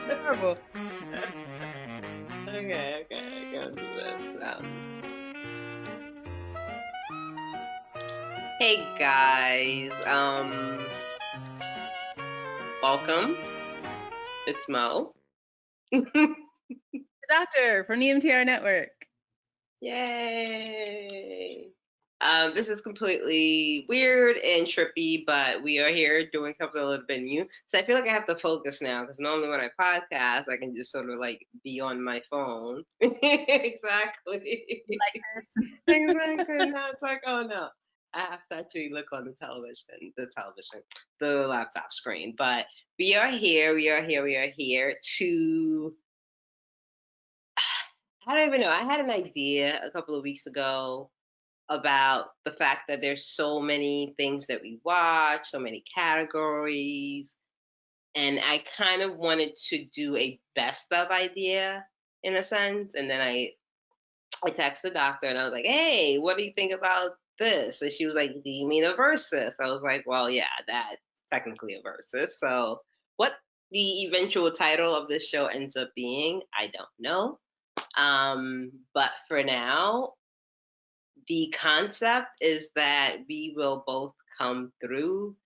Horrible. Okay, gonna do this. Hey guys, welcome. It's Mo. The doctor from the MTR network. Yay! This is completely weird and trippy, but we are here doing something a little bit new. So I feel like I have to focus now because normally when I podcast, I can just sort of like be on my phone. Exactly. Like this. Exactly. Now it's like, oh no, I have to actually look on the laptop screen. But we are here to. I don't even know. I had an idea a couple of weeks ago about the fact that there's so many things that we watch, so many categories, and I kind of wanted to do a best of idea in a sense. And then I texted the doctor and I was like, "Hey, what do you think about this?" And she was like, "Do you mean a versus?" I was like, "Well, yeah, that's technically a versus." So what the eventual title of this show ends up being, I don't know. But for now, the concept is that we will both come through,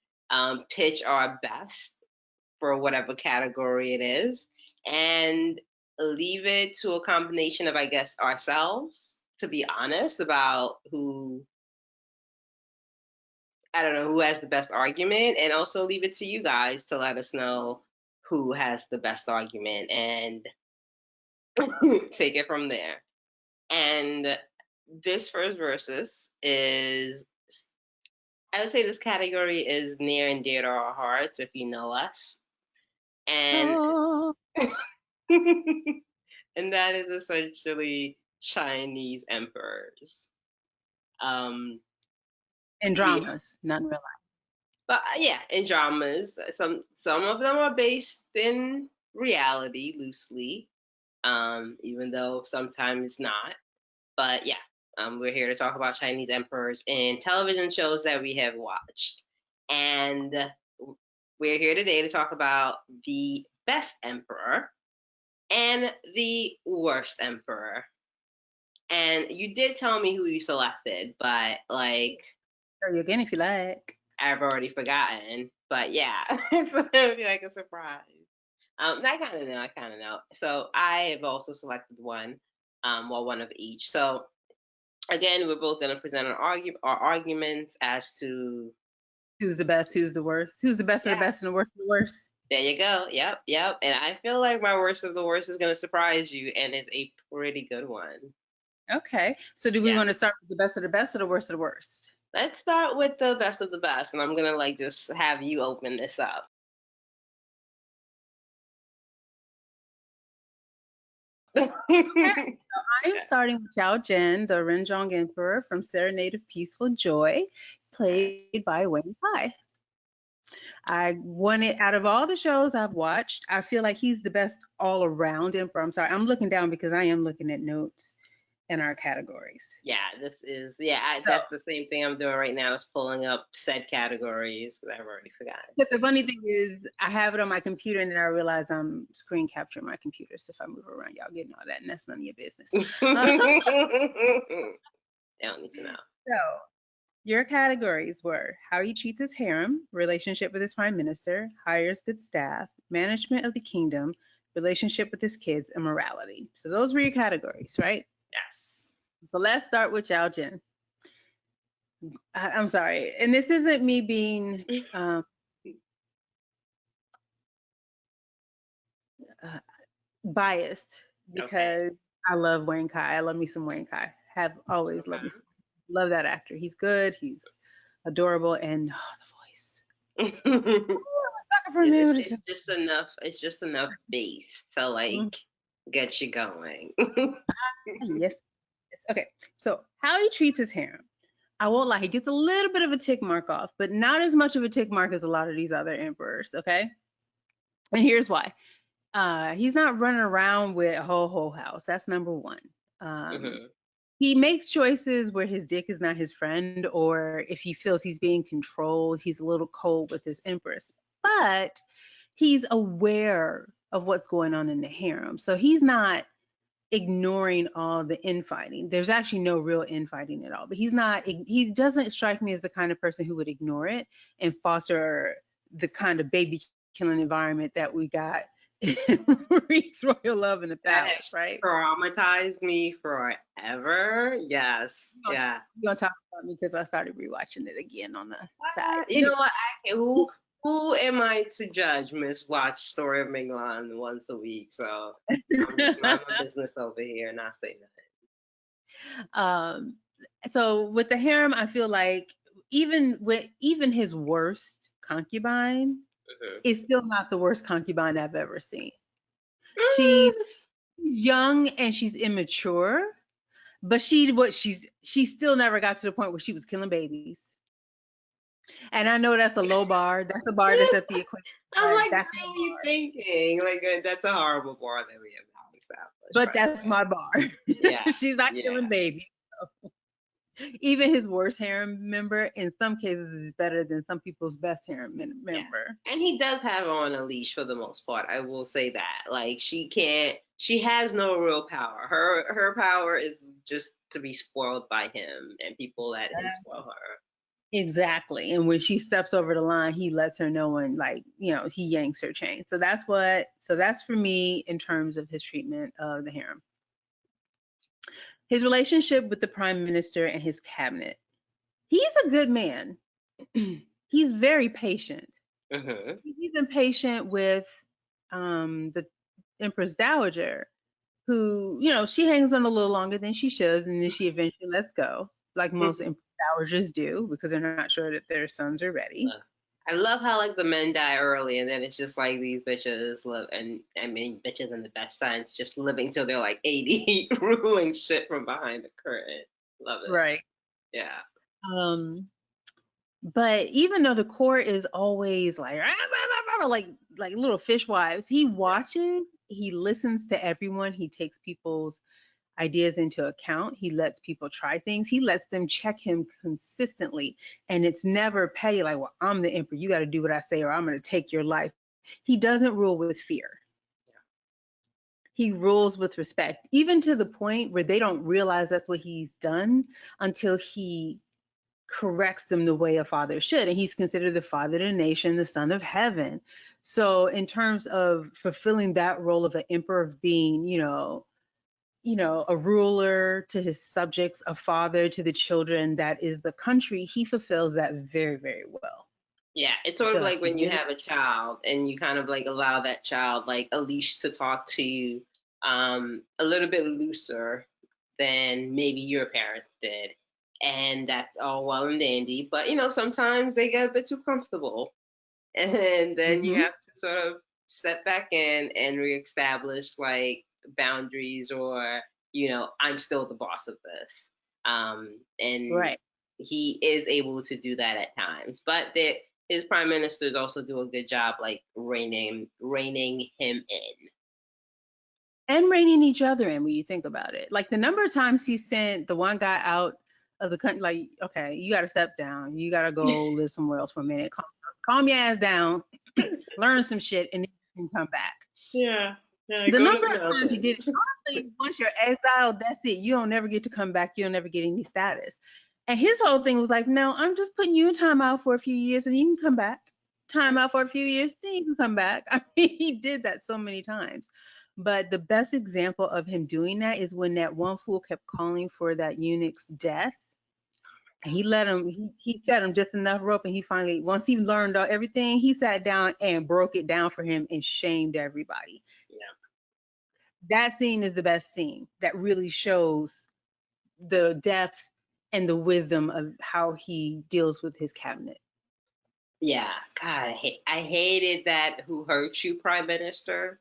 pitch our best for whatever category it is, and leave it to a combination of, I guess, ourselves to be honest about who, I don't know, who has the best argument, and also leave it to you guys to let us know who has the best argument and take it from there. And this first versus is, I would say this category is near and dear to our hearts if you know us. And Oh. and that is essentially Chinese emperors. Um, In we, dramas, not in real life. but yeah, in dramas, some of them are based in reality loosely, even though sometimes not. But yeah, we're here to talk about Chinese emperors in television shows that we have watched, and we're here today to talk about the best emperor and the worst emperor. And you did tell me who you selected, but like Show you again if you like. I've already forgotten. But yeah, it'll be like a surprise. I kind of know. So I have also selected one, well, one of each. So again, we're both going to present our arguments as to. Who's the best? Who's the worst? Who's the best of the Yeah, best and the worst of the worst? there you go. Yep. And I feel like my worst of the worst is going to surprise you, and it's a pretty good one. Okay. So do we Yeah. want to start with the best of the best or the worst of the worst? Let's start with the best of the best, and I'm gonna like just have you open this up. Okay. So I am starting with Zhao Jin, the Renjong Emperor from Serenade of Peaceful Joy, played by Wayne Kai. I wanted out of all the shows I've watched, I feel like he's the best all around emperor. I'm sorry, I'm looking down because I am looking at notes in our categories. So, that's the same thing I'm doing right now is pulling up said categories that I've already forgotten. but the funny thing is, I have it on my computer and then I realize I'm screen capturing my computer. So if I move around, y'all getting all that, and that's none of your business. They don't need to know. So your categories were how he treats his harem, relationship with his prime minister, hires good staff, management of the kingdom, relationship with his kids, and morality. So those were your categories, right? Yes. So let's start with Zhao Jin. I'm sorry, and this isn't me being um, uh, biased Okay. because I love Wayne Kai. I love me some Wayne Kai. Have always loved me some. Love that actor. He's good. He's adorable, and oh, the voice. Okay. Oh, I'm a sucker for him. It's just enough. It's just enough base to like get you going. Yes. Yes. Okay. So how he treats his harem. I won't lie, he gets a little bit of a tick mark off, but not as much of a tick mark as a lot of these other emperors. Okay. And here's why. He's not running around with a whole house. That's number one. Um, Hmm. he makes choices where his dick is not his friend, or if he feels he's being controlled, he's a little cold with his empress. But he's aware of what's going on in the harem. So he's not ignoring all the infighting. There's actually no real infighting at all. But he doesn't strike me as the kind of person who would ignore it and foster the kind of baby killing environment that we got in Reed's Royal Love in the That Palace, has right? traumatized me forever. Yes. We're gonna, Yeah. we're gonna talk about me because I started rewatching it again on the side. You know Anyway, what? Who am I to judge Miss Watch Story of Miglan once a week? So I'm just mind my business over here and not say um, so with the harem, I feel like even his worst concubine nothing. is still not the worst concubine I've ever seen. She's Mhm. young and she's immature, but she still never got to the point where she was killing babies. And I know that's a low bar. That's a bar that's at the equation, I'm but like, that's what my are you bar. thinking? Like, that's a horrible bar that we have now established, But by the that's way. my bar. Yeah, She's not yeah, killing babies. Even his worst harem member, in some cases, is better than some people's best harem yeah. member. And he does have her on a leash for the most part. I will say that. Like, she has no real power. Her power is just to be spoiled by him and people that he spoil her. Exactly. And when she steps over the line, he lets her know and like, he yanks her chain. So that's for me in terms of his treatment of the harem. His relationship with the prime minister and his cabinet. He's a good man. He's very patient. Hmm. He's even patient with the Empress Dowager, who, she hangs on a little longer than she should, and then she eventually lets go, like most Empress Dowagers do, because they're not sure that their sons are ready. I love how like the men die early, and then it's just like these bitches live, and I mean bitches in the best sense, just living till they're like 80, ruling shit from behind the curtain. Love it. Right. Yeah. Um, but even though the court is always like like little fishwives, he Yeah. watches, he listens to everyone, he takes people's ideas into account. He lets people try things. He lets them check him consistently. And it's never petty, like, well, I'm the emperor. You got to do what I say, or I'm going to take your life. He doesn't rule with fear. He rules with respect, even to the point where they don't realize that's what he's done until he corrects them the way a father should. And he's considered the father of the nation, the son of heaven. So, in terms of fulfilling that role of an emperor, of being, a ruler to his subjects, a father to the children that is the country, he fulfills that very, very well. Yeah, it's I sort of feel like like he when you really. have a child and you kind of like allow that child like a leash to talk to you a little bit looser than maybe your parents did. And that's all well and dandy. But sometimes they get a bit too comfortable. And then you Hmm. have to sort of step back in and reestablish like boundaries, or I'm still the boss of this. And Right. he is able to do that at times, but his prime ministers also do a good job like reining him in. And reining each other in when you think about it. Like the number of times he sent the one guy out of the country, like, okay, you got to step down. You got to go live somewhere else for a minute. Calm your ass down, learn some shit, and then you can come back. Yeah, yeah, The go to number the of times he did it, mountains. honestly, once you're exiled, that's it. You don't never get to come back. You don't never get any status. And his whole thing was like, no, I'm just putting you in time out for a few years and you can come back. Time out for a few years, then you can come back. I mean, he did that so many times. But the best example of him doing that is when that one fool kept calling for that eunuch's death. He let him, he set him just enough rope, and he finally, once he learned everything, he sat down and broke it down for him and shamed everybody. Yeah. That scene is the best scene that really shows the depth and the wisdom of how he deals with his cabinet. Yeah, God, I hated that "Who Hurt You" prime minister.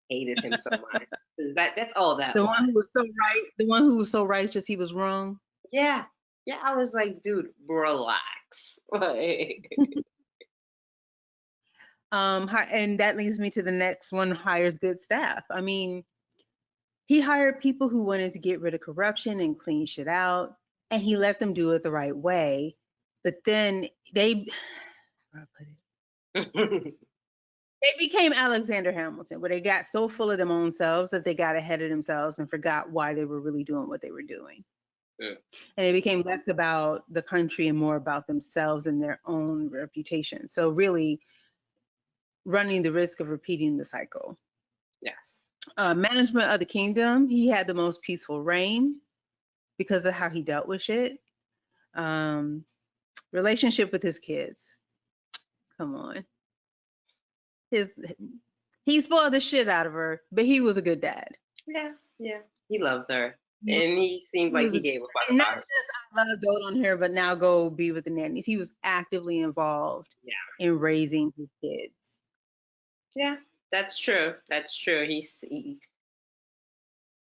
Hated him so much. 'Cause that's all that The was. one who was so right, the one who was so righteous he was wrong. Yeah. Yeah, I was like, dude, relax. Like, And that leads me to the next one: hires good staff. I mean, he hired people who wanted to get rid of corruption and clean shit out, and he let them do it the right way. But then they, how do I put it? They became Alexander Hamilton, where they got so full of them own selves that they got ahead of themselves and forgot why they were really doing what they were doing. Mm. And it became less about the country and more about themselves and their own reputation. So really running the risk of repeating the cycle. Yes. Management of the kingdom, he had the most peaceful reign because of how he dealt with shit. Um, relationship with his kids. Come on. His he spoiled the shit out of her, but he was a good dad. Yeah, yeah. He loved her. He was, And he seemed he like was he a, gave a fuck and not about her. just I love dote on her, but now go be with the nannies. He was actively involved Yeah. in raising his kids. Yeah. That's true. That's true.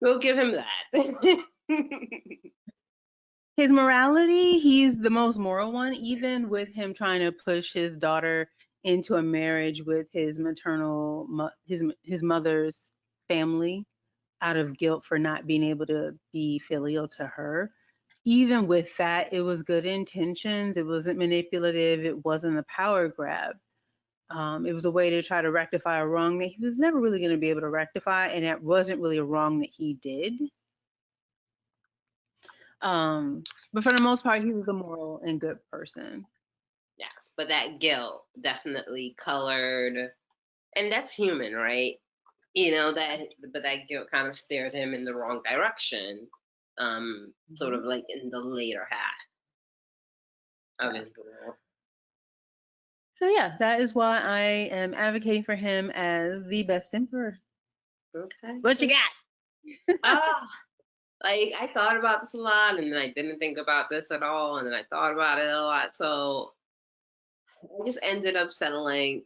We'll give him that. His morality, he's the most moral one, even with him trying to push his daughter into a marriage with his his mother's family out of guilt for not being able to be filial to her. Even with that, it was good intentions. It wasn't manipulative. It wasn't a power grab. It was a way to try to rectify a wrong that he was never really going to be able to rectify, and that wasn't really a wrong that he did. But for the most part, he was a moral and good person. Yes, but that guilt definitely colored, and that's human, right? But that guilt kind of steered him in the wrong direction, sort Mhm. of like in the later half of Yeah. his rule. So yeah, that is why I am advocating for him as the best emperor. Okay. What you got? Ah, like I thought about this a lot, and then I didn't think about this at all, and then I thought about it a lot. So I just ended up settling.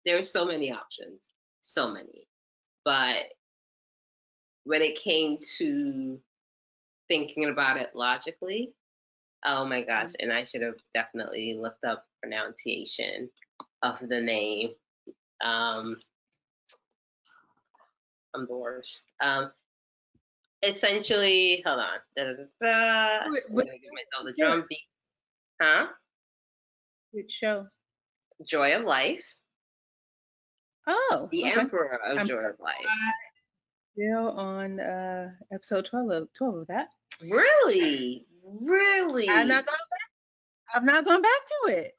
There were so many options, so many. But when it came to thinking about it logically, oh my gosh, and I should have definitely looked up pronunciation of the name. Um, I'm the worst. Essentially, hold on. Da, da, da, da. I'm Which gonna give myself the drum shows? beat. Huh? Which show? Joy of Life. Oh, The okay. Emperor of I'm Joy of Life. still on episode 12 of that. Really? I'm Really? not going I've not gone back to it.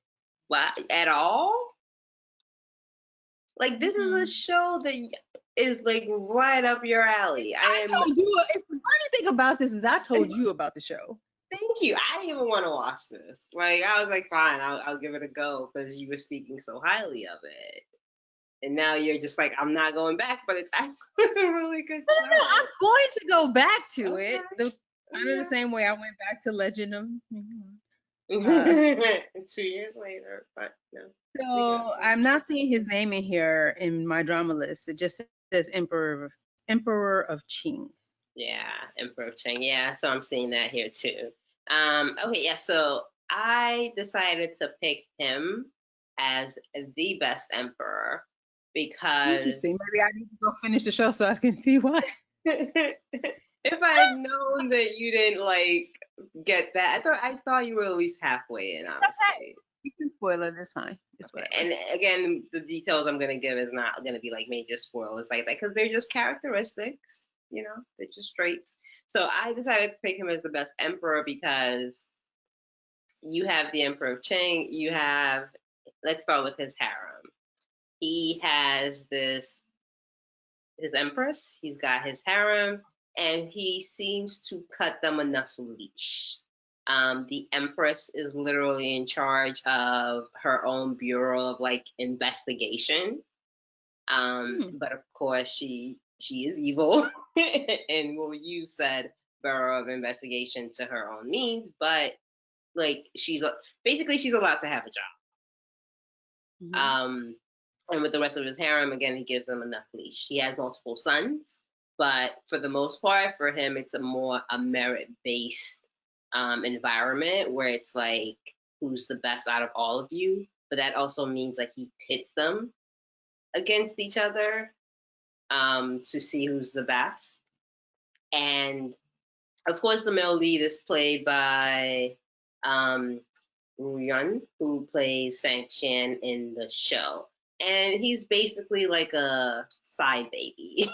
What? At all? Like, this is a Mm-mm. show that is like right up your alley. I I am. told you if the funny thing about this is I told you about the show. Thank you. I didn't even want to watch this. Like, I was like, fine, I'll give it a go because you were speaking so highly of it. And now you're just like, I'm not going back, but it's actually a really good No, I'm show. going to go back to it. Okay. The kind of the same way I went back to Legend of uh Okay. 2 years later, but no, we got so it. I'm not seeing his name in here in my drama list. It just says Emperor of Qing. Yeah, Emperor Chang. Yeah, so I'm seeing that here too. Okay, yeah, so I decided to pick him as the best emperor Interesting. because Maybe I need to go finish the show so I can see why. if I had known that you didn't like get that, I thought you were at least halfway in, Okay. honestly. You can spoil it. It's fine. It's Okay, whatever. and again, the details I'm gonna give is not gonna be like major spoilers like that because they're just characteristics, they're just traits. So I decided to pick him as the best emperor because you have the Emperor of Chang, let's start with his harem. He has his empress, he's got his harem, and he seems to cut them enough leash. The empress is literally in charge of her own bureau of like investigation. Hmm. But of course, she is evil and will use said bureau of investigation to her own means. But like basically she's allowed to have a job. Hmm. Um, and with the rest of his harem, again, he gives them enough leash. He has multiple sons, but for the most part, for him, it's a merit based environment where it's like who's the best out of all of you. But that also means like he pits them against each other to see who's the best. And of course, the male lead is played by um, Ru Yun, who plays Fang Qian in the show. and he's basically like a side baby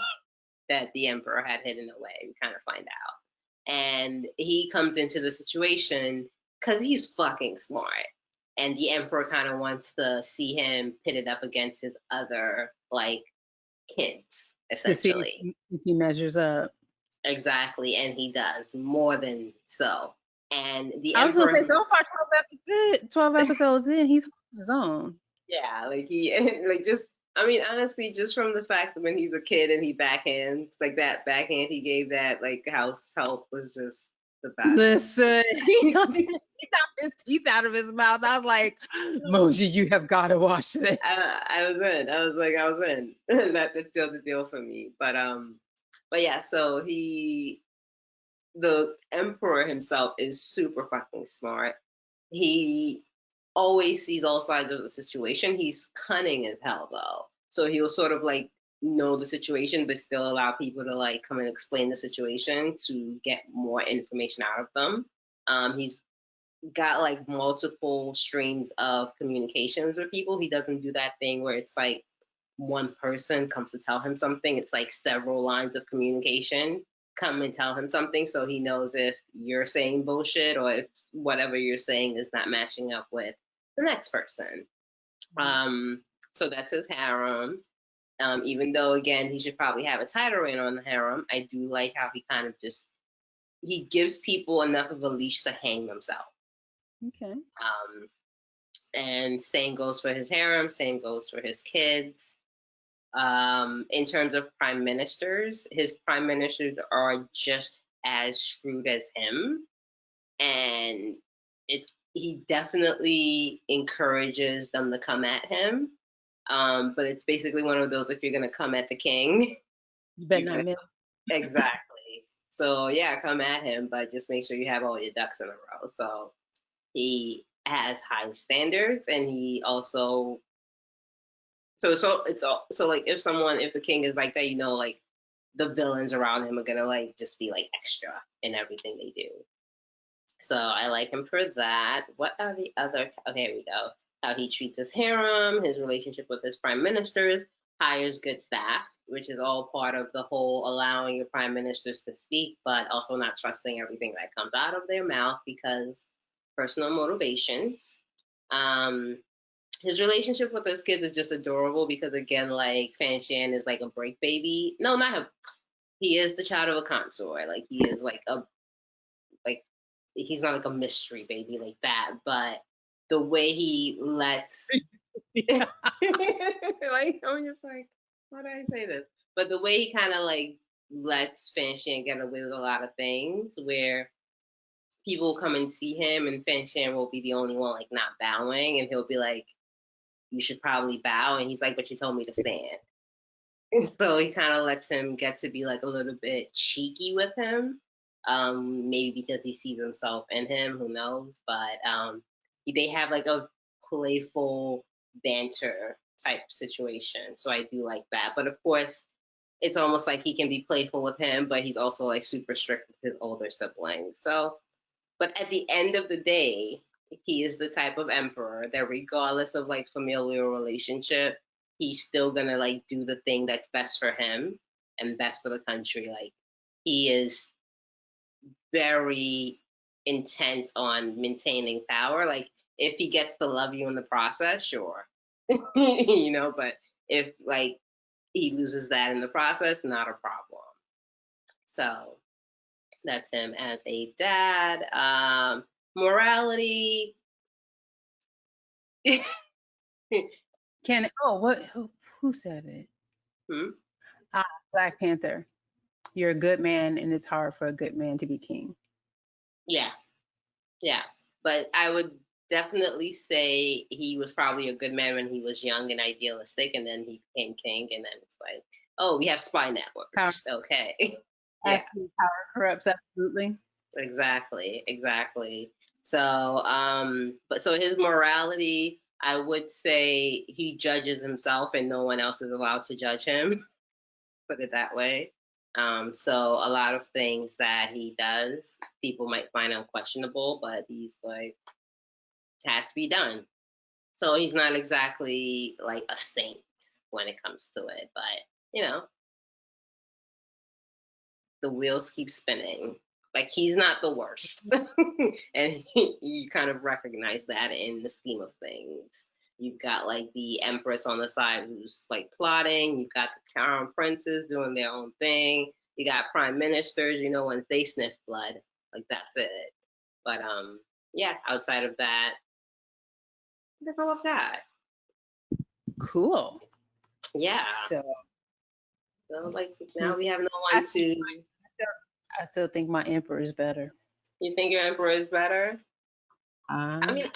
that the emperor had hidden away. We kind of find out, and he comes into the situation because he's fucking smart, and the emperor kind of wants to see him pitted up against his other like kids, To see essentially. if he measures up. Exactly, and he does more than so. And the I was gonna emperor, say so far 12 episodes in, he's on his own. yeah, like he, like just, I mean, honestly, just from the fact that when he's a kid and he backhands, like that backhand he gave that like house help was just the best. Listen, he got his teeth out of his mouth. I was like, Moji, you have got to watch this. I was in. I was like, I was in. That sealed the deal for me. But yeah. So the emperor himself is super fucking smart. He always sees all sides of the situation. He's cunning as hell though. So he'll sort of like know the situation but still allow people to like come and explain the situation to get more information out of them. He's got like multiple streams of communications with people. He doesn't do that thing where it's like one person comes to tell him something. It's like several lines of communication come and tell him something so he knows if you're saying bullshit or if whatever you're saying is not matching up with the next person. Um, so that's his harem. Even though again he should probably have a title reign on the harem, I do like how he kind of just he gives people enough of a leash to hang themselves. Okay. And same goes for his harem, same goes for his kids. In terms of prime ministers, his prime ministers are just as screwed as him, and it's he definitely encourages them to come at him. But it's basically one of those if you're gonna come at the king, You better you're not gonna miss. exactly. So yeah, come at him, but just make sure you have all your ducks in a row. So he has high standards, and he also so it's all so like if the king is like that, like the villains around him are gonna like just be like extra in everything they do. So I like him for that. What are the other? Okay, here we go. How he treats his harem, his relationship with his prime ministers, hires good staff, which is all part of the whole allowing your prime ministers to speak, but also not trusting everything that comes out of their mouth because personal motivations. Um, his relationship with his kids is just adorable because again, like Fan Shan is like a break baby. No, not him. He is the child of a consort. Like he is like he's not like a mystery baby like that, but the way he lets like I'm just like, why did I say this? But the way he kind of like lets Fan Shan get away with a lot of things where people come and see him and Fan Shan will be the only one like not bowing and he'll be like, you should probably bow and he's like, but you told me to stand. And so he kind of lets him get to be like a little bit cheeky with him. Maybe because he sees himself in him, who knows? But they have like a playful banter type situation. So I do like that. But of course, it's almost like he can be playful with him, but he's also like super strict with his older siblings. So but at the end of the day, he is the type of emperor that regardless of like familial relationship, he's still gonna like do the thing that's best for him and best for the country. Like he is very intent on maintaining power. Like if he gets to love you in the process, sure. But if like he loses that in the process, not a problem. So that's him as a dad. Morality. Can oh what who said it? Hmm? Ah, Black Panther. You're a good man, and it's hard for a good man to be king. Yeah, yeah. But I would definitely say he was probably a good man when he was young and idealistic, and then he became king, and then it's like, oh, we have spy Power, networks. Okay. Yeah, absolute power corrupts. Absolutely. exactly, exactly. So, but so his morality, I would say he judges himself, and no one else is allowed to judge him. Put it that way. So a lot of things that he does, people might find unquestionable, but he's like, had to be done. So he's not exactly like a saint when it comes to it, but you know, the wheels keep spinning. Like he's not the worst, and you kind of recognize that in the scheme of things. You've got like the empress on the side who's like plotting. You've got the crown princes doing their own thing. You got prime ministers. You know, once they sniff blood, like that's it. But yeah. Outside of that, that's all I've got. Cool. Yeah. So So like hmm, now we have no I one still, to. I still think my emperor is better. You think your emperor is better? I Uh, mean,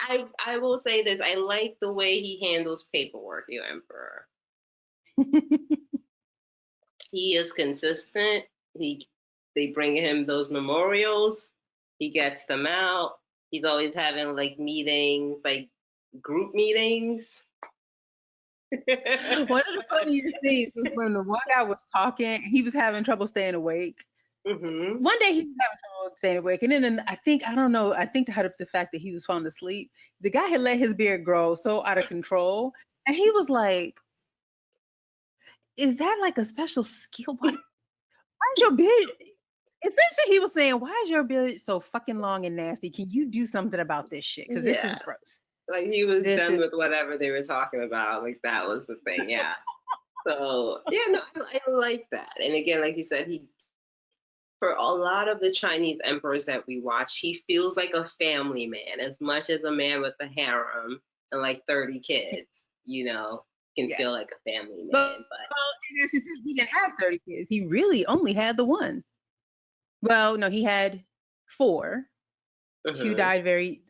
I will say this. I like the way he handles paperwork, your emperor. He is consistent. He They bring him those memorials. He gets them out. He's always having like meetings, like group meetings. One of the funniest things was when the one guy was talking, he was having trouble staying awake. Hmm. One day he was having trouble staying awake, and then I think I don't know. I think to hide up the fact that he was falling asleep, the guy had let his beard grow so out of control, and he was like, "Is that like a special skill? Why is your beard?" Essentially, he was saying, "Why is your beard so fucking long and nasty? Can you do something about this shit? Because this is Yeah, gross. like he was This done is with whatever they were talking about. Like that was the thing. Yeah. So yeah, no, I like that. And again, like you said, he for a lot of the Chinese emperors that we watch, he feels like a family man as much as a man with a harem and like 30 kids, can yeah." feel like a family But man. well, and since he didn't have 30 kids, he really only had the one. Well, no, he had four. But Two died very,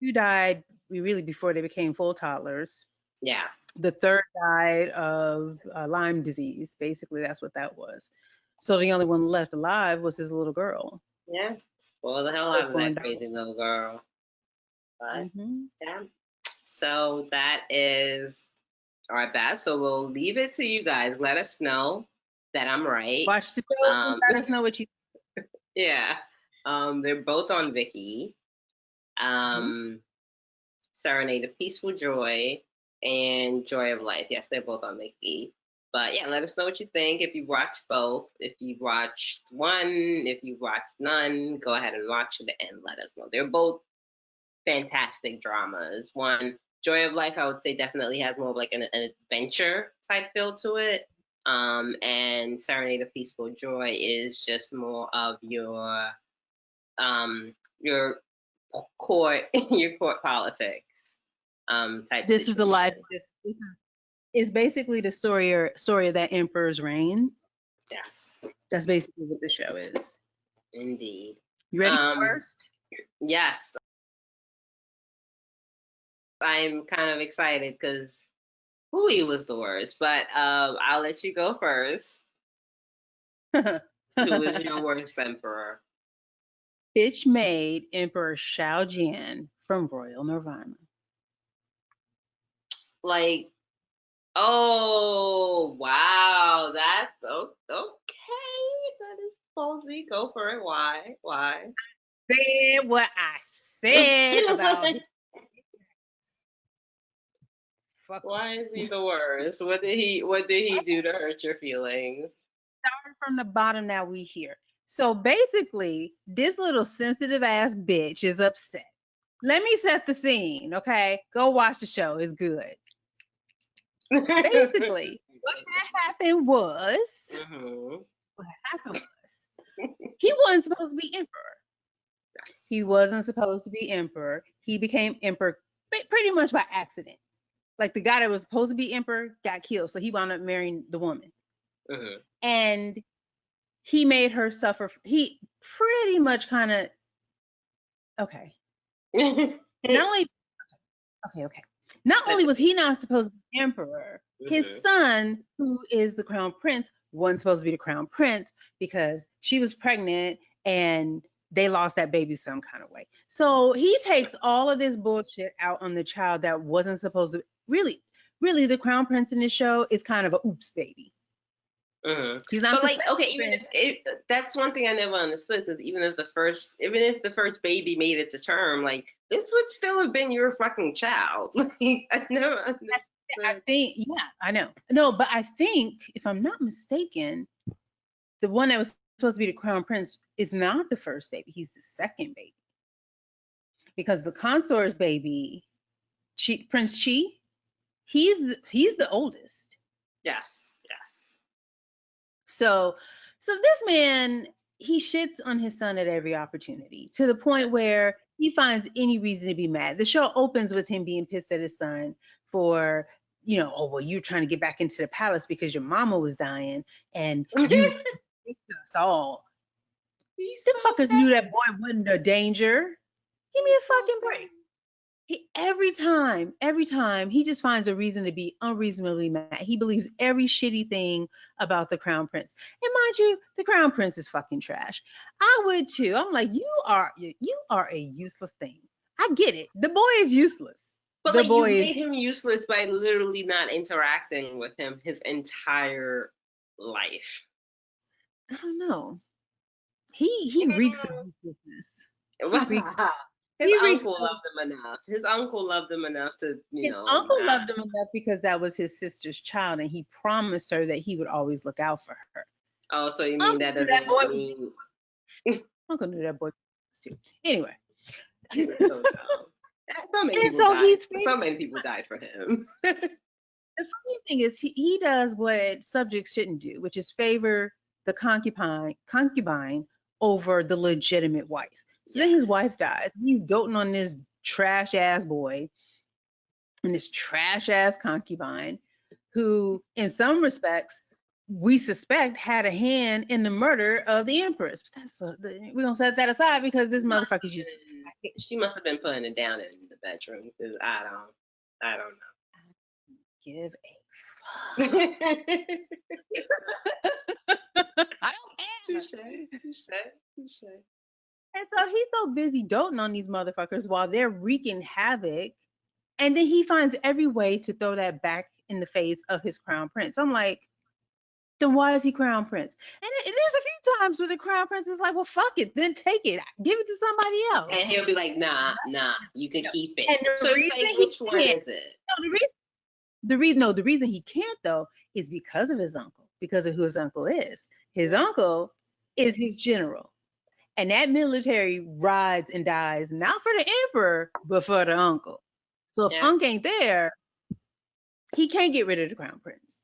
two died really before they became full toddlers. yeah, The third died of Lyme disease. Basically, that's what that was. So the only one left alive was his little girl, yeah, spoil the hell out of firstborn that daughter. crazy little girl. But Hmm. yeah, so that is our best. So we'll leave it to you guys. Let us know that I'm right. Watch the shows and Um, let us know what you. yeah, they're both on Viki. Mhm. Um, Serenade of Peaceful Joy and Joy of Life. Yes, they're both on Mickey. But yeah, let us know what you think. If you watched both, if you watched one, if you watched none, go ahead and watch it and let us know. They're both fantastic dramas. One, Joy of Life, I would say definitely has more of like an adventure type feel to it. And Serenade of Peaceful Joy is just more of your court your court politics type This is the life. situation. This is basically the story of that emperor's reign. Yes, That's basically what the show is. indeed. You ready for the Um, worst? yes, I'm kind of excited because he was the worst, but I'll let you go first. Who is your worst emperor? Bitch made Emperor Shao Jian from Royal Nirvana. Like, oh wow, that's okay. That is ballsy. Go for it. Why? Why? Said what I said about his fucking. Why is he the worst? What did he do to hurt your feelings? Starting from the bottom, now we here. So basically, this little sensitive ass bitch is upset. Let me set the scene, okay? Go watch the show. It's good. Basically, Hmm. what happened was, he wasn't supposed to be emperor. He wasn't supposed to be emperor. He became emperor pretty much by accident. Like the guy that was supposed to be emperor got killed, so he wound up marrying the woman, Hmm. and he made her suffer. He pretty much kind of okay. Not only okay. Not Set only the was he scene. not supposed to be emperor, his Hmm. son, who is the crown prince, wasn't supposed to be the crown prince because she was pregnant and they lost that baby some kind of way. So he takes all of this bullshit out on the child that wasn't supposed to really, really the crown prince in this show is kind of a oops baby. Hmm. He's not But the like, second okay, even if prince. it, that's one thing I never understood, because even if the first baby made it to term, like this would still have been your fucking child. Like, I never I understood. think, yeah, I know. No, but I think, if I'm not mistaken, the one that was supposed to be the crown prince is not the first baby. He's the second baby. Because the consort's baby, Prince Chi, he's the oldest. Yes, yes. So this man, he shits on his son at every opportunity, to the point where he finds any reason to be mad. The show opens with him being pissed at his son for, oh well, you're trying to get back into the palace because your mama was dying and you picked us all. He's Them so fuckers knew that petty. boy wasn't a danger. Give me He's a so fucking break. petty. Every time, he just finds a reason to be unreasonably mad. He believes every shitty thing about the crown prince. And mind you, the crown prince is fucking trash. I would too. I'm like, you are a useless thing. I get it. The boy is useless. But The like, you've boy is, made him useless by literally not interacting with him his entire life. I don't know. He reeks of uselessness. He reeks His he reeks uncle of loved him enough. His uncle loved him enough to, his uncle not. loved him enough because that was his sister's child, and he promised her that he would always look out for her. Oh, so you mean Uncle that knew that doesn't boy was mean Uncle knew that boy was too. Anyway. he was so dumb? So many And people so died. he's So many people died for him. the funny thing is he does what subjects shouldn't do, which is favor the concubine over the legitimate wife. So then his Yes. wife dies. He's doting on this trash ass boy and this trash ass concubine who, in some respects, we suspect had a hand in the murder of the empress. But we're gonna set that aside because this She must motherfucker's have useless. been. She must have been putting it down in the bedroom, because I don't Give a fuck. know. I don't care. Touche, touche, touche. And so he's so busy doting on these motherfuckers while they're wreaking havoc. And then he finds every way to throw that back in the face of his crown prince. I'm like, then why is he crown prince? And there's a few times where the crown prince is like, well, fuck it, then take it, give it to somebody And else. he'll be like, nah, you could No. keep it. And the So it's reason like, he which one can't, is it? no, the reason he can't though is because of his uncle, because of who his uncle is. His Yeah. uncle is his general. And that military rides and dies not for the emperor, but for the uncle. So if Yeah. Unc ain't there, he can't get rid of the crown prince.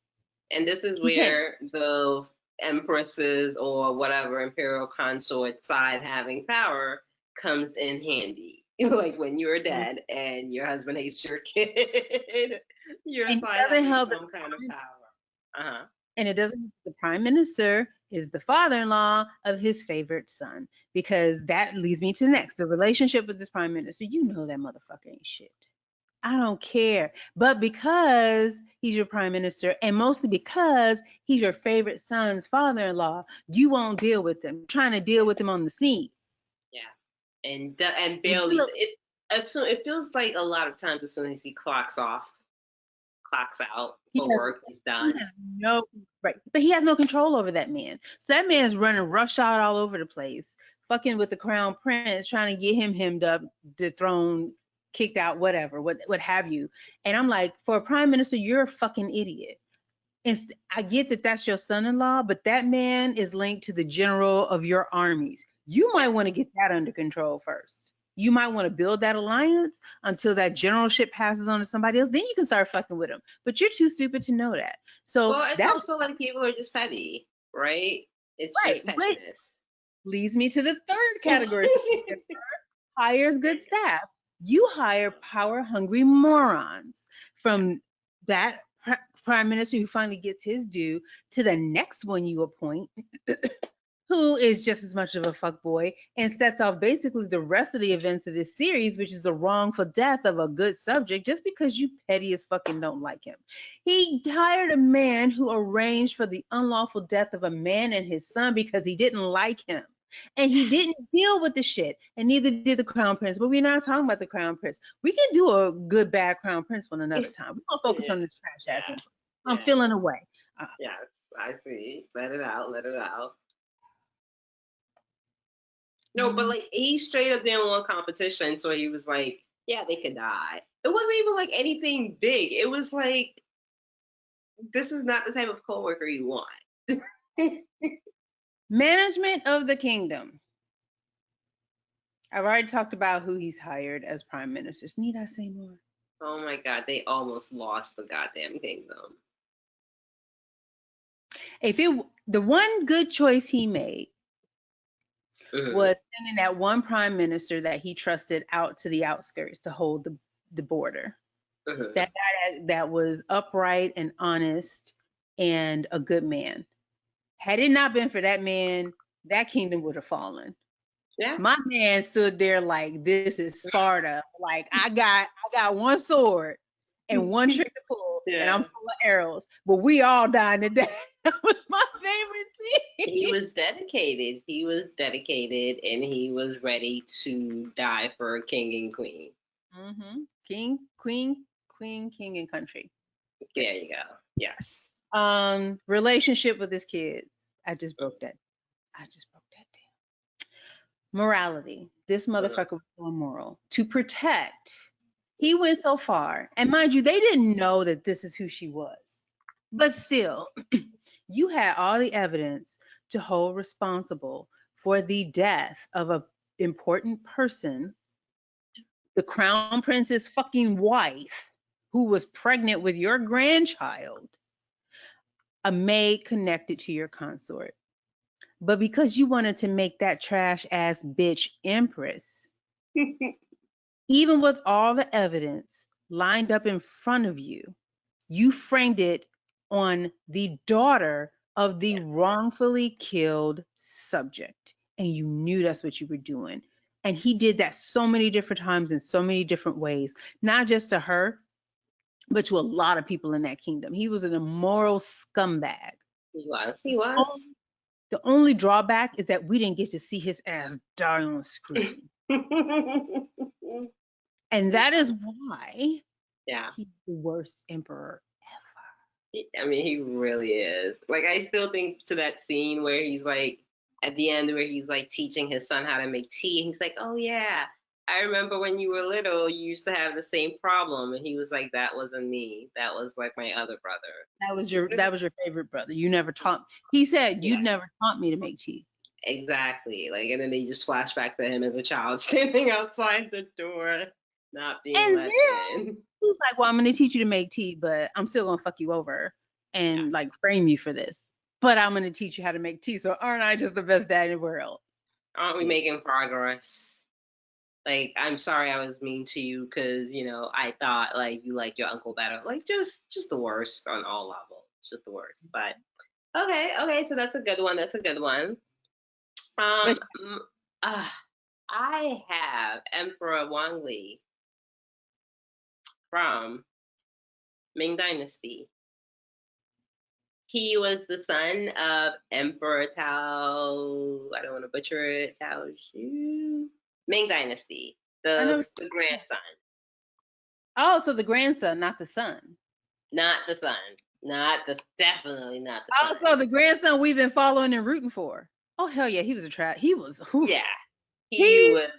And this is He can't. where the empresses or whatever imperial consort side having power comes in handy. Like when you're dead and your husband hates your kid, your And he side doesn't having help some kind of power. Uh-huh. and it doesn't the prime minister is the father-in-law of his favorite son. Because that leads me to the next. The relationship with this prime minister, you know that motherfucker ain't shit. I don't care. But because he's your prime minister, and mostly because he's your favorite son's father-in-law, you won't deal with him. You're trying to deal with him on the sneak. Yeah. And And barely it as soon it feels like a lot of times as soon as he clocks off, clocks out he for has work, he's he done. has no right, but he has no control over that man. So that man's running roughshod all over the place, fucking with the crown prince, trying to get him hemmed up, dethroned, kicked out, whatever, what have you. And I'm like, for a prime minister, you're a fucking idiot. And I get that that's your son-in-law, but that man is linked to the general of your armies. You Yeah. might want to get that under control first. You might want to build that alliance until that generalship passes on to somebody else. Then you can start fucking with them. But you're too stupid to know that. So Well, it's that's also like people are just petty, right? It's right. just Which pettiness. leads me to the third category. Hires good staff. You hire power hungry morons from that prime minister who finally gets his due to the next one you appoint who is just as much of a fuckboy and sets off basically the rest of the events of this series, which is the wrongful death of a good subject just because you petty as fucking don't like him. He hired a man who arranged for the unlawful death of a man and his son because he didn't like him. And he didn't deal with the shit, and neither did the crown prince. But we're not talking about the crown prince. We can do a good, bad crown prince one another time. We're gonna focus Yeah, on this trash ass yeah, emperor. I'm yeah, feeling away. Uh, yes. I see. Let it out. Let it out. No, but Mm. like he straight up didn't want competition, so he was like, "Yeah, they could die." It wasn't even like anything big. It was like, this is not the type of coworker you want. Management of the kingdom. I've already talked about who he's hired as prime ministers. Need I say more? Oh my God, they almost lost the goddamn kingdom. If it the one good choice he made Hmm. was sending that one prime minister that he trusted out to the outskirts to hold the border. Hmm. That guy that was upright and honest and a good man. Had it not been for that man, that kingdom would have fallen. Yeah. My man stood there like this is Sparta. Like I got one sword and one trick to pull, and I'm Yeah. full of arrows. But we all dying today. That was my favorite He thing. was dedicated. He was dedicated, and he was ready to die for king and queen. King, queen, queen, king, and country. Yep. There you go. Yes. Relationship with his kids. I just Mhm. broke that. I just broke that down. Morality. This motherfucker was so immoral. To protect, he went so far. And mind you, they didn't know that this is who she was. But still, you had all the evidence to hold responsible for the death of a important person, the crown prince's fucking wife, who was pregnant with your grandchild, a maid connected to your consort. But because you wanted to make that trash ass bitch empress, even with all the evidence lined up in front of you, you framed it on the daughter of the Yeah. wrongfully killed subject. And you knew that's what you were doing. And he did that so many different times in so many different ways, not just to her, but to a lot of people in that kingdom. He was an immoral scumbag. He was. He was. The only drawback is that we didn't get to see his ass die on screen. And that is why Yeah. he's the worst emperor I mean, he really is. Like, I still think to that scene where he's like, at the end, where he's like teaching his son how to make tea. And he's like, "Oh, yeah, I remember when you were little, you used to have the same problem." And he was like, "That wasn't me. That was like my other that was your favorite brother. You never taught he said Yeah, you'd never taught me to make tea. exactly. Like, and then they just flash back to him as a child standing outside the door, not being And let then in. he's like, well, I'm gonna teach you to make tea, but I'm still gonna fuck you over Yeah. and like frame you for this. But I'm gonna teach you how to make tea. So aren't I just the best dad in the world? Aren't we Yeah. making progress? Like, I'm sorry I was mean to you because I thought like you like your uncle better. Like, just the worst on all levels, just the worst. But okay, okay, so that's a good one. That's a good one. But Mm, uh, I have Emperor Wang Li from Ming Dynasty. He was the son of Emperor Tao. I don't want to butcher it. Tao Xu. Ming Dynasty. I know. The grandson, Oh, so the grandson, not the son. not the son, not the definitely not the Oh, so son. the grandson we've been following and rooting for. Oh hell yeah, he was a trap. He was. Oof. Yeah, he He was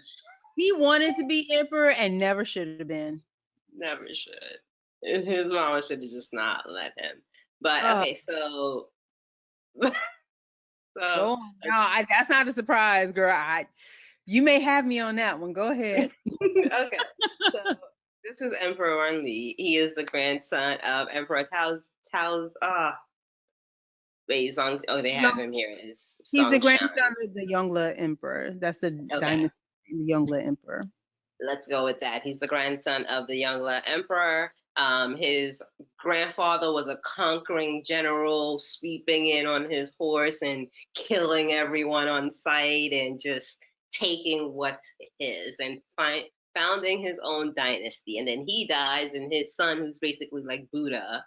he wanted to be emperor and never should have been. never should. His mama should have just not let him. But Oh, okay, so so go on. No, that's not a surprise, girl. You may have me on that one. Go ahead. okay, so this is Emperor Wenli. He is the grandson of Emperor Tao's wait, Zong. Oh, they have Young, him here as he's the grandson Songshan. of the Yongle emperor. That's the Okay, dynasty, the Yongle emperor. let's go with that. He's the grandson of the Yongle Emperor. His grandfather was a conquering general, sweeping in on his horse and killing everyone on sight and just taking what's his and founding his own dynasty. And then he dies, and his son, who's basically like Buddha,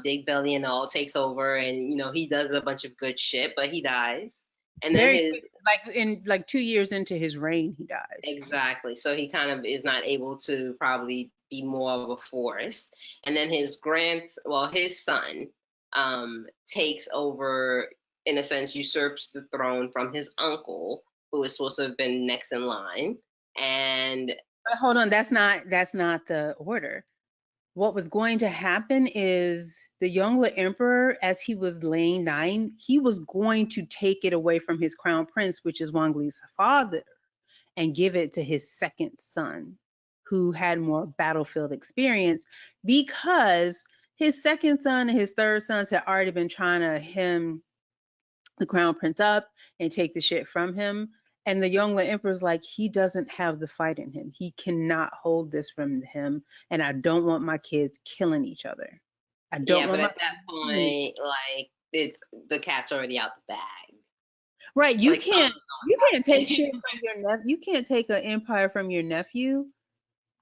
Big Belly and all, takes over, and he does a bunch of good shit, but he dies. And then Very his quick, like in like 2 years into his reign, he dies. Exactly. So he kind of is not able to probably be more of a force. And then his son, takes over, in a sense, usurps the throne from his uncle, who is supposed to have been next in line. And But hold on, that's not the order. What was going to happen is the Yongle Emperor, as he was laying dying, he was going to take it away from his crown prince, which is Wang Li's father, and give it to his second son, who had more battlefield experience, because his second son and his third sons had already been trying to hem the crown prince up and take the shit from him. And the Yongle Emperor's like, he doesn't have the fight in him. He cannot hold this from him. And I don't want my kids killing each other. I don't yeah, but want my at that killing each point, like it's the cat's already out the bag. Right. You Like can't something's you can't gonna take happen. shit from your nephew. You can't take an empire from your nephew,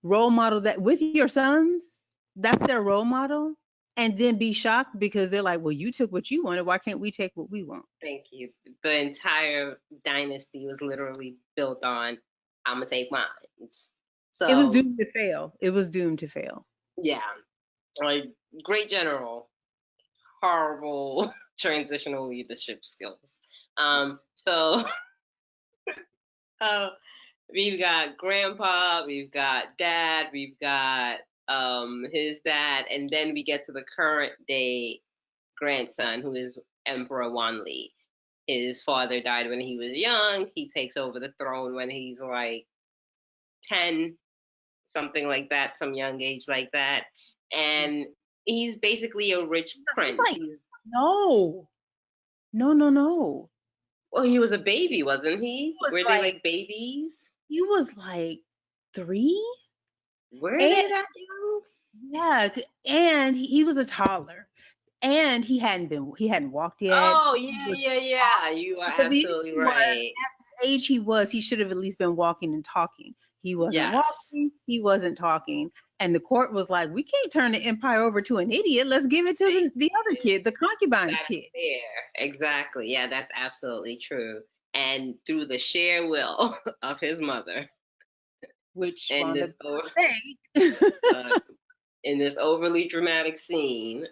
role model that with your sons. That's their role model. And then be shocked because they're like, well, you took what you wanted. Why can't we take what we want? Thank you. The entire dynasty was literally built on I'm gonna take mine. It was So doomed to fail. It was doomed to fail. yeah, like great general, horrible transitional leadership skills. So uh, we've got grandpa, we've got dad, we've got his dad, and then we get to the current day grandson, who is Emperor Wanli. His father died when he was young. He takes over the throne when he's like 10, something like that, some young age like that. And he's basically a rich He's prince. like, no, no, no, no. Well, he was a baby, wasn't He he? was Were they like, like babies? he was like 3, Were and they that young? yeah, and he was a toddler, and he hadn't walked yet. Oh, He yeah, was yeah, yeah. You are because the absolutely issue was right. at the age he was, he should have at least been walking and talking. He wasn't Yes. walking, he wasn't talking, and the court was like, "We can't turn the empire over to an idiot. Let's give it to the other kid, the concubine's That kid." is fair. Exactly. Yeah, that's absolutely true. And through the sheer will of his mother, Which in wound this up being a mistake. uh, in this overly dramatic scene,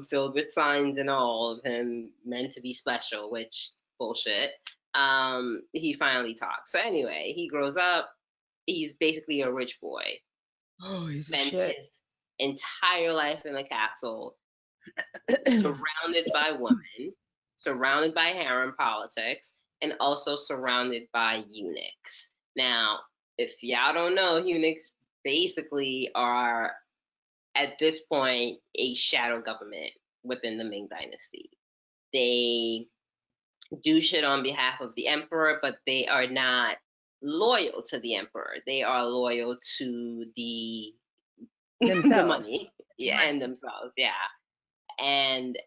filled with signs and all of him meant to be special, which bullshit. He finally talks. So anyway, he grows up. He's basically a rich boy. Oh, he's a Spent shit. his entire life in the castle, surrounded by women, surrounded by harem politics, and also surrounded by eunuchs. Now, if y'all don't know, eunuchs basically are at this point a shadow government within the Ming Dynasty. They do shit on behalf of the emperor, but they are not loyal to the emperor. They are loyal to the the Themselves. money, yeah, and Money. themselves, yeah. And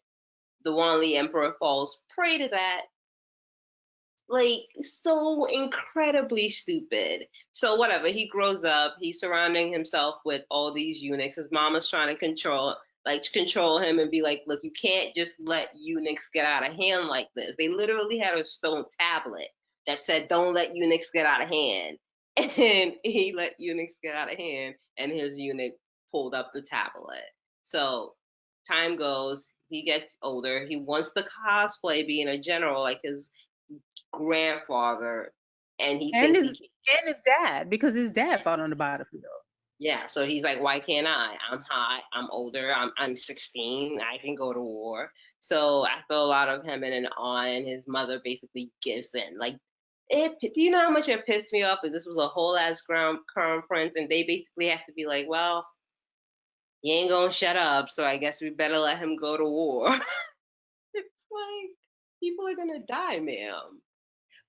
the Wanli emperor falls prey to that, like so incredibly stupid. So whatever, he grows up, he's surrounding himself with all these eunuchs. His mama's trying to control him and be like, look, you can't just let eunuchs get out of hand like this. They literally had a stone tablet that said, don't let eunuchs get out of hand. And he let eunuchs get out of hand, and his eunuch pulled up the tablet. So time goes, he gets older, he wants to cosplay being a general like his grandfather, and he And thinks his he can. and his dad, because his dad fought on the battlefield. Yeah, so he's like, why can't I? I'm hot, I'm older, I'm 16, I can go to war. So I feel a lot of him in an awe, and his mother basically gives in. Like, do you know how much it pissed me off that this was a whole ass crown prince, and they basically have to be like, well, he ain't gonna shut up, so I guess we better let him go to war. It's like people are gonna die, ma'am.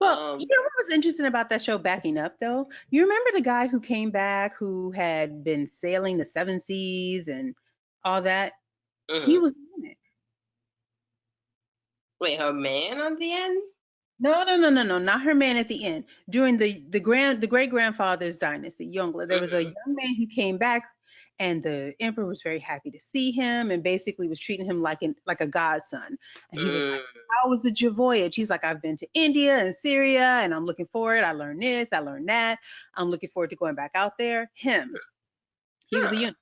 Well, you Um, know what was interesting about that show backing up though? You remember the guy who came back who had been sailing the seven seas and all that? He mhm. was in it. Wait, her man on the end? No, no, no, no, no, not her man at the end. During the great grandfather's dynasty, Yongle, there was a Mhm. young man who came back, and the emperor was very happy to see him, and basically was treating him like a godson. And he was like, Mm. "How was the voyage?" He's like, "I've been to India and Syria, and I'm looking forward. I learned this, I learned that. I'm looking forward to going back out there." Him, he was a Huh. eunuch.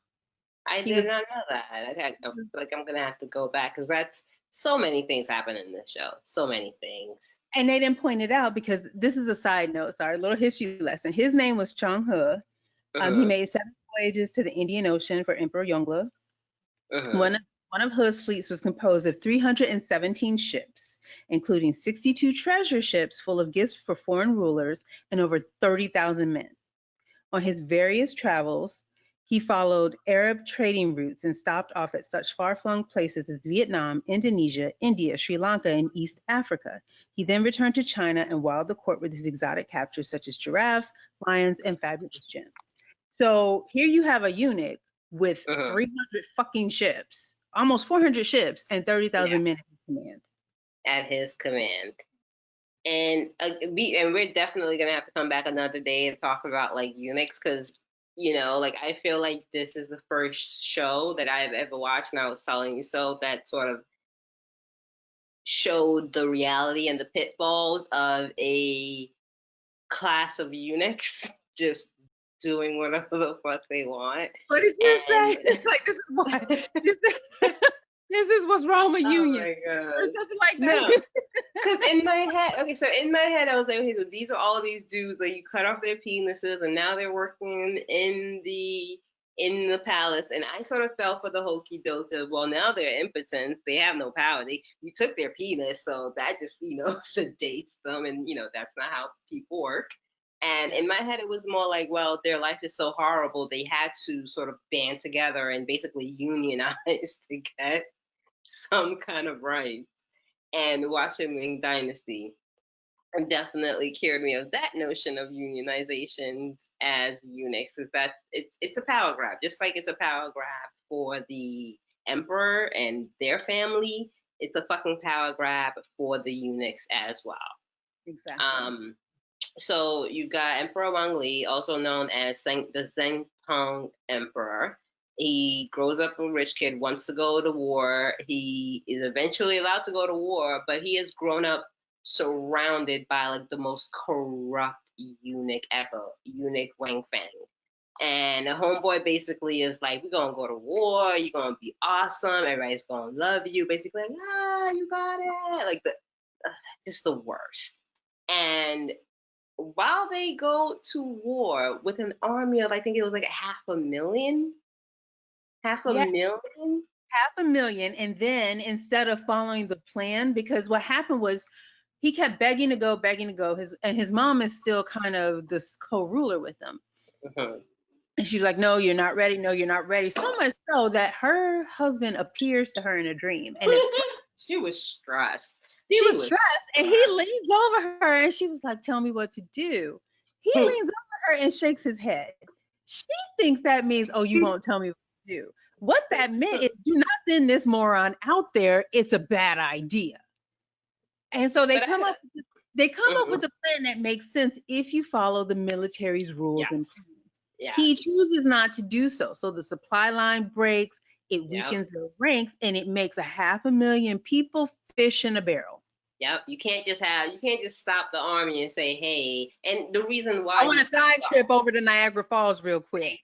I He was did not know that. I feel like I'm gonna have to go back because that's so many things happen in this show. So many things. and they didn't point it out because this is a side note. Sorry, a little history lesson. His name was Chung He. He Mhm. made 7 voyages to the Indian Ocean for Emperor Yongle. Mhm. One of, one of He's fleets was composed of 317 ships, including 62 treasure ships full of gifts for foreign rulers and over 30,000 men. On his various travels, he followed Arab trading routes and stopped off at such far flung places as Vietnam, Indonesia, India, Sri Lanka, and East Africa. He then returned to China and wowed the court with his exotic captures such as giraffes, lions, and fabulous gems. So here you have a eunuch with Mhm. 300 fucking ships, almost 400 ships, and Yeah, 30,000 men at his command. at his command. And we're definitely gonna have to come back another day and talk about like eunuchs because like I feel like this is the first show that I've ever watched, and I was telling you so, that sort of showed the reality and the pitfalls of a class of eunuchs just doing whatever the fuck they want. What did you And say? It's like, this is why. This is, this is what's wrong with oh unions my or god. something like No. that. Because in my head, okay, so in my head, I was like, okay, so these are all these dudes that you cut off their penises, and now they're working in the palace. And I sort of fell for the hokey doke of, well, now they're impotent, they have no power. You took their penis, so that just sedates them, and that's not how people work. And Yeah, in my head, it was more like, well, their life is so horrible, they had to sort of band together and basically unionize to get some kind of right. And watching Ming Dynasty definitely cured me of that notion of unionizations as eunuchs, because it's a power grab, just like it's a power grab for the emperor and their family. It's a fucking power grab for the eunuchs as well. exactly. Um, so you've got Emperor Wang Li, also known as the Zhengpeng Emperor. He grows up a rich kid, wants to go to war. He is eventually allowed to go to war, but he has grown up surrounded by like the most corrupt eunuch ever, eunuch Wang Feng. And the homeboy basically is like, we're gonna go to war, you're gonna be awesome, everybody's gonna love you. Basically, like, you got it. Like just the worst. And while they go to war with an army of, I think it was like half a Yeah, million. 500,000. And then instead of following the plan, because what happened was he kept begging to go. His mom is still kind of this co-ruler with him. Mhm. And she was like, no, you're not ready. No, you're not ready. So much so that her husband appears to her in a dream. And at first She was stressed. she She was was stressed and he stressed. leans over her and she was like, tell me what to do. He leans over her and shakes his head. She thinks that means, oh, you won't tell me what to do. What that meant is, do not send this moron out there. It's a bad idea. And so But I, they come up mhm. with a plan that makes sense if you follow the military's rules and Yes, plans. He yes, chooses not to do so. So the supply line breaks, it yep, weakens their ranks, and it makes a 500,000 people fish in a barrel. yep. You can't just stop the army and say, hey. And the reason I why want you a stop side the trip over to Niagara Falls real quick.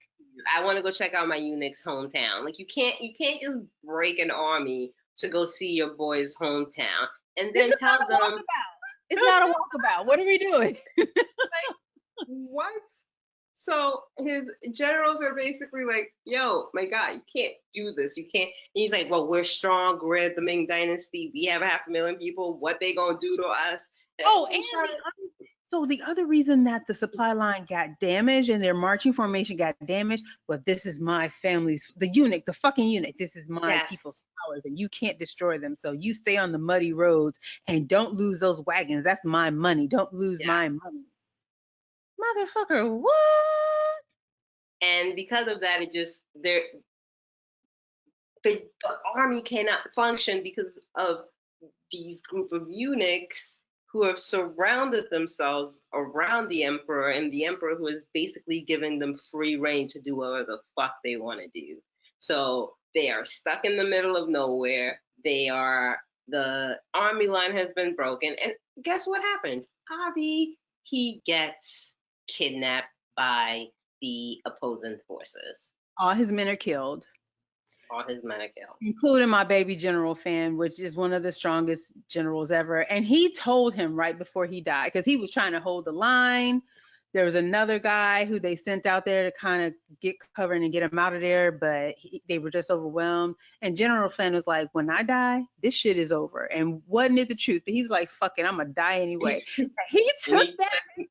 I want to go check out my eunuch's hometown. Like you can't just break an army to go see your boy's hometown and This then is tell not a them walkabout. It's not a walkabout. What are we doing? like what? So his generals are basically like, "Yo, my God, you can't do this. You can't." And he's like, "Well, we're strong. We're the Ming Dynasty. We have 500,000 people. What they gonna do to us?" And Oh, he's trying to. the other reason that the supply line got damaged and their marching formation got damaged, well, this is my family's, the eunuch, the fucking eunuch. This is my Yes, people's powers, and you can't destroy them. So you stay on the muddy roads and don't lose those wagons. That's my money. Don't lose my yes. money, motherfucker. What? And because of that, the army cannot function because of these group of eunuchs who have surrounded themselves around the emperor, and the emperor who is basically giving them free reign to do whatever the fuck they want to do. So they are stuck in the middle of nowhere. The army line has been broken, and guess what happens? Avi, he gets kidnapped by the opposing forces. All his men are killed. all his medical. including my baby general fan, which is one of the strongest generals ever. And he told him right before he died, because he was trying to hold the line. There was another guy who they sent out there to kind of get covered and get him out of there, but they were just overwhelmed. And General Flynn was like, "When I die, this shit is over." And wasn't it the truth? But he was like, "Fuck it, I'm gonna die anyway." He And took he that paper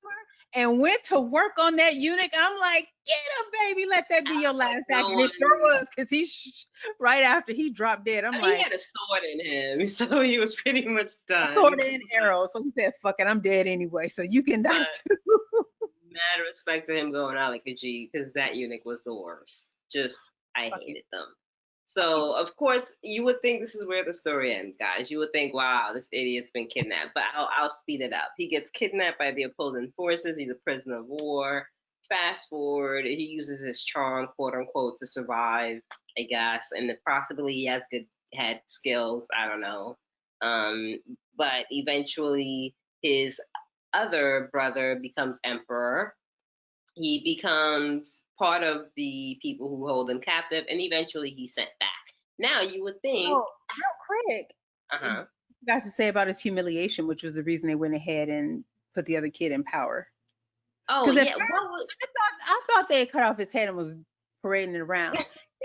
and went to work on that eunuch. I'm like, "Get him, baby. Let that I be your was like, last act." no And it sure one. was, because right after he dropped dead, I'm He like, had a sword in him, so he was pretty much done. sword and arrow. So he said, "Fuck it, I'm dead anyway, so you can die But too." mad respect to him going out like a G because that eunuch was the worst. Just, I Fucking, hated them. fucking. So, of course, you would think this is where the story ends, guys. You would think, wow, this idiot's been kidnapped. But I'll speed it up. He gets kidnapped by the opposing forces. He's a prisoner of war. Fast forward, he uses his charm, quote unquote, to survive, I guess. And possibly he has good head skills. I don't know. Um, but eventually, his other brother becomes emperor. He becomes part of the people who hold him captive, and eventually he's sent back. Now you would think, Oh, real quick, uh it huh. got to say about his humiliation, which was the reason they went ahead and put the other kid in power. Oh Because at yeah, first what was? I thought they had cut off his head and was parading it around.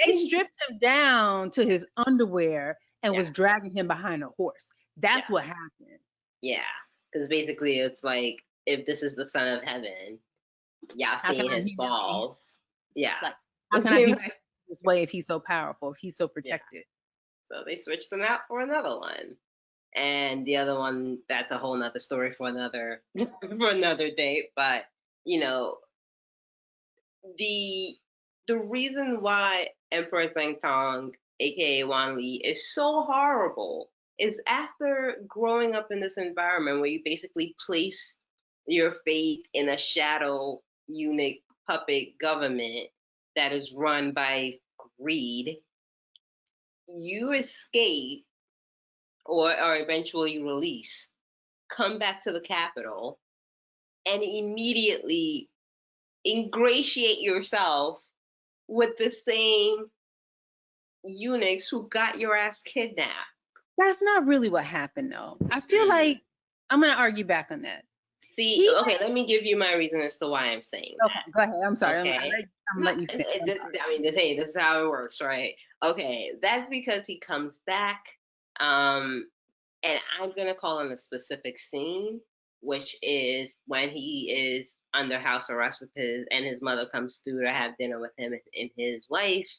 They stripped him down to his underwear and Yeah, was dragging him behind a horse. That's yes, what happened. yeah. Because basically, it's like if this is the son of heaven, y'all How can seeing I his humiliate him? balls. Yeah, Like, how can I humiliate yeah. him this way if he's so powerful, if he's so protected? So they switched him out for another one. And the other one, that's a whole nother story for another for another date. But you know, the the reason why Emperor Zhengtong, aka Wan Li, is so horrible is after growing up in this environment where you basically place your faith in a shadow eunuch puppet government that is run by greed, you escape or are eventually released, come back to the capital, and immediately ingratiate yourself with the same eunuchs who got your ass kidnapped. That's not really what happened, though. I feel Mm. like I'm gonna argue back on that. See, He okay, let me give you my reason as to why I'm saying Okay, go ahead. I'm that. sorry. Okay. I'm No, letting you finish. I'm sorry. I mean, hey, this is how it works, right? Okay, that's because he comes back, um, and I'm gonna call on a specific scene, which is when he is under house arrest with his mother comes through to have dinner with him and his wife,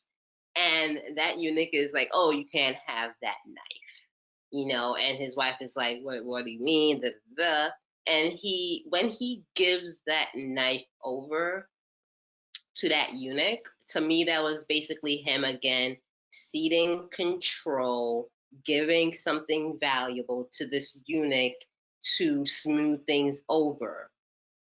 and that eunuch is like, "Oh, you can't have that knife," and his wife is like, what do you mean? Da, da, da. And when he gives that knife over to that eunuch, to me, that was basically him again ceding control, giving something valuable to this eunuch to smooth things over,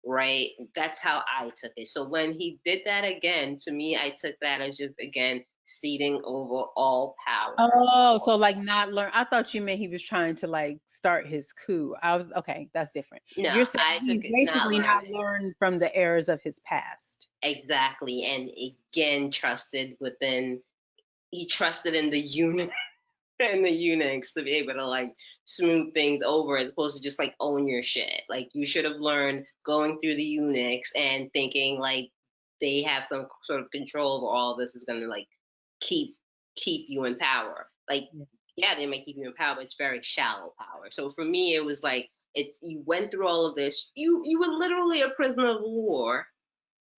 right? That's how I took it. So when he did that again, to me, I took that as just again ceding over all power. Oh, so like not learn. I thought you meant he was trying to like start his coup. I was okay. That's different. No, You're saying I took he's it not basically not learning. learned from the errors of his past. Exactly. And again, he trusted in the eunuch and the eunuchs to be able to like smooth things over as opposed to just like own your shit. Like you should have learned going through the eunuchs and thinking like they have some sort of control over all of this is going to like keep keep you in power. Like Yeah. yeah, they may keep you in power, but it's very shallow power. So for me, it was like it's you went through all of this. You were literally a prisoner of war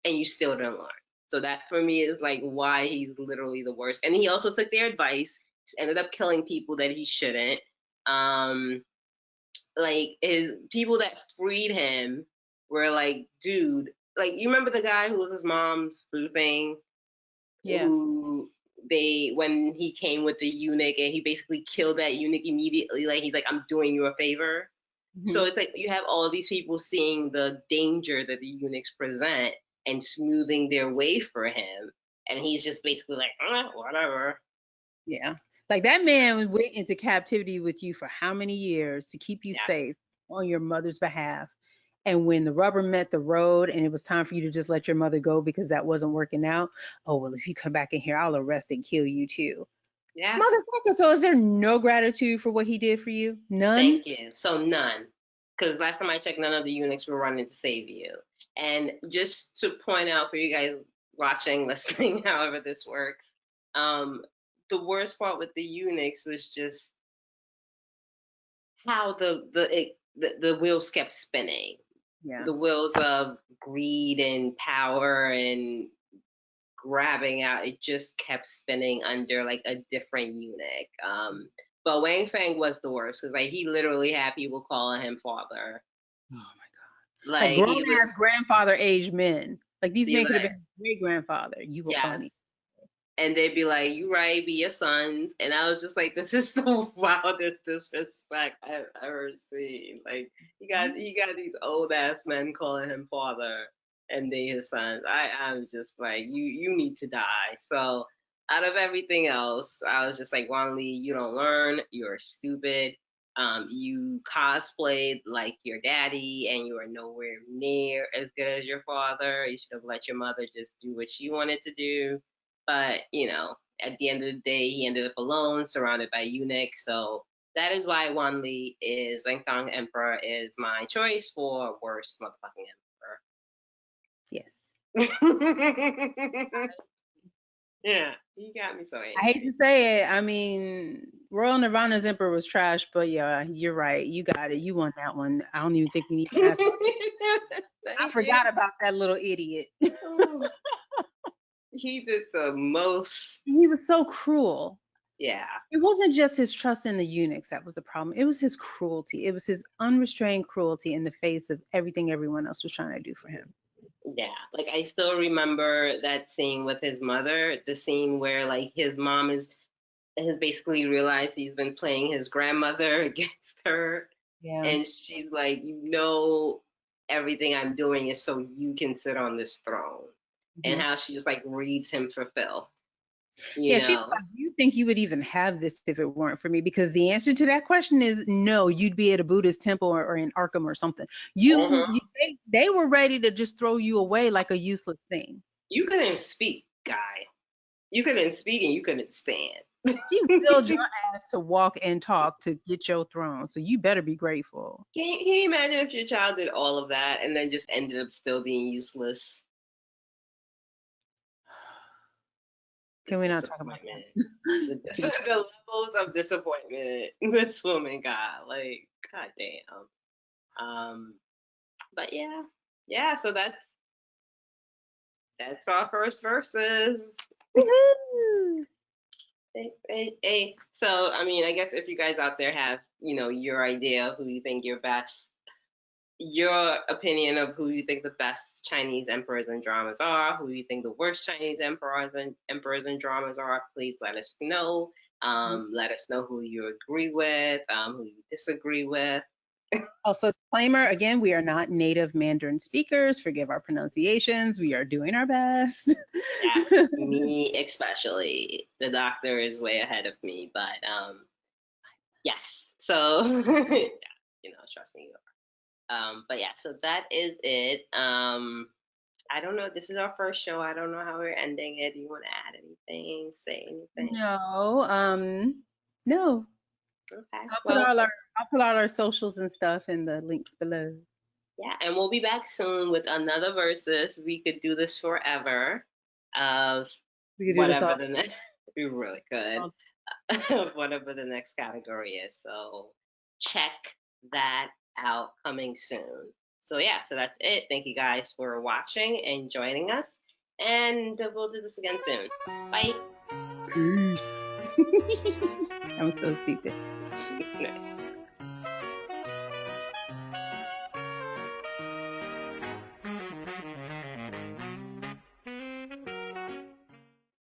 and you still didn't learn. So that for me is like why he's literally the worst. And he also took their advice, ended up killing people that he shouldn't. Um, like his people that freed him were like, dude, like you remember the guy who was his mom's boo thing, Yeah. who they when he came with the eunuch and he basically killed that eunuch immediately. Like he's like, I'm doing you a favor. Hmm. So it's like you have all these people seeing the danger that the eunuchs present and smoothing their way for him. And he's just basically like, whatever. Yeah. Like that man went into captivity with you for how many years to keep you Yes. safe on your mother's behalf. And when the rubber met the road and it was time for you to just let your mother go because that wasn't working out, oh, well, if you come back in here, I'll arrest and kill you too. Yeah. Motherfucker, so is there no gratitude for what he did for you? None? Thank you. So none. Because last time I checked, none of the eunuchs were running to save you. And just to point out for you guys watching, listening, however this works, um, the worst part with the eunuchs was just how the wheels kept spinning. Yeah. The wheels of greed and power and grabbing out, it just kept spinning under like a different eunuch. But Wang Feng was the worst because like he literally had people calling him father. Oh my God. Like Like grown he would ass grandfather age men. Like these be men could have like, been great grandfather. You were yes. calling me. And they'd be like, "You right, be your sons." And I was just like, "This is the wildest disrespect I've ever seen." Like, he got these old ass men calling him father, and they his sons. I'm just like, you need to die. So out of everything else, I was just like, Wan Lee, you don't learn. You're stupid. You cosplayed like your daddy, and you are nowhere near as good as your father. You should have let your mother just do what she wanted to do. But, at the end of the day, he ended up alone, surrounded by eunuchs. So that is why Wan Li is Zhengtang Emperor is my choice for worst motherfucking Yes. emperor. Yeah, he got me so I hate angry. to say it. I mean, Royal Nirvana's Emperor was trash, but yeah, you're right. You got it. You won that one. I don't even think we need to ask. I Thank you. forgot about that little idiot. Oh, he did the most. He was so cruel. Yeah, It wasn't just his trust in the eunuchs that was the problem. It was his cruelty. It was his unrestrained cruelty in the face of everything everyone else was trying to do for him. yeah. Like I still remember that scene with his mother, the scene where like his mom has basically realized he's been playing his grandmother against her. Yeah. And she's like, everything I'm doing is so you can sit on this throne. And Mhm. how she just like reads him for filth, you Yeah, she was know? like, "Do you think you would even have this if it weren't for me?" Because the answer to that question is no. You'd be at a Buddhist temple or in Arkham or something. Uh-huh. They were ready to just throw you away like a useless thing. You couldn't speak, guy. You couldn't speak and you couldn't stand. She willed your ass to walk and talk to get your throne. So you better be grateful. Can you imagine if your child did all of that and then just ended up still being useless? The Can we not talk about disappointment. that? Please. The levels of disappointment this woman got. Like, goddamn. But yeah, yeah. So that's our first verses. Woohoo! Hey. So I mean, I guess if you guys out there have your idea of who you think your opinion of who you think the best Chinese emperors and dramas are, who you think the worst Chinese emperors and dramas are, please let us know. Let us know who you agree with, who you disagree with. Also, disclaimer again, we are not native Mandarin speakers. Forgive our pronunciations. We are doing our best. Yes, me especially. The doctor is way ahead of me, but yes. So trust me. But yeah, so that is it. I don't know. This is our first show. I don't know how we're ending it. Do you want to add anything? Say anything? No, no. Okay. I'll put Well, I'll put all our socials and stuff in the links below. yeah, and we'll be back soon with another versus. We could do this forever. Of We could do this whatever all. the next. We really could. all- Whatever the next category is. So check that out coming soon. So yeah, so that's it. Thank you guys for watching and joining us. And we'll do this again soon. Bye. Peace. I'm so stupid.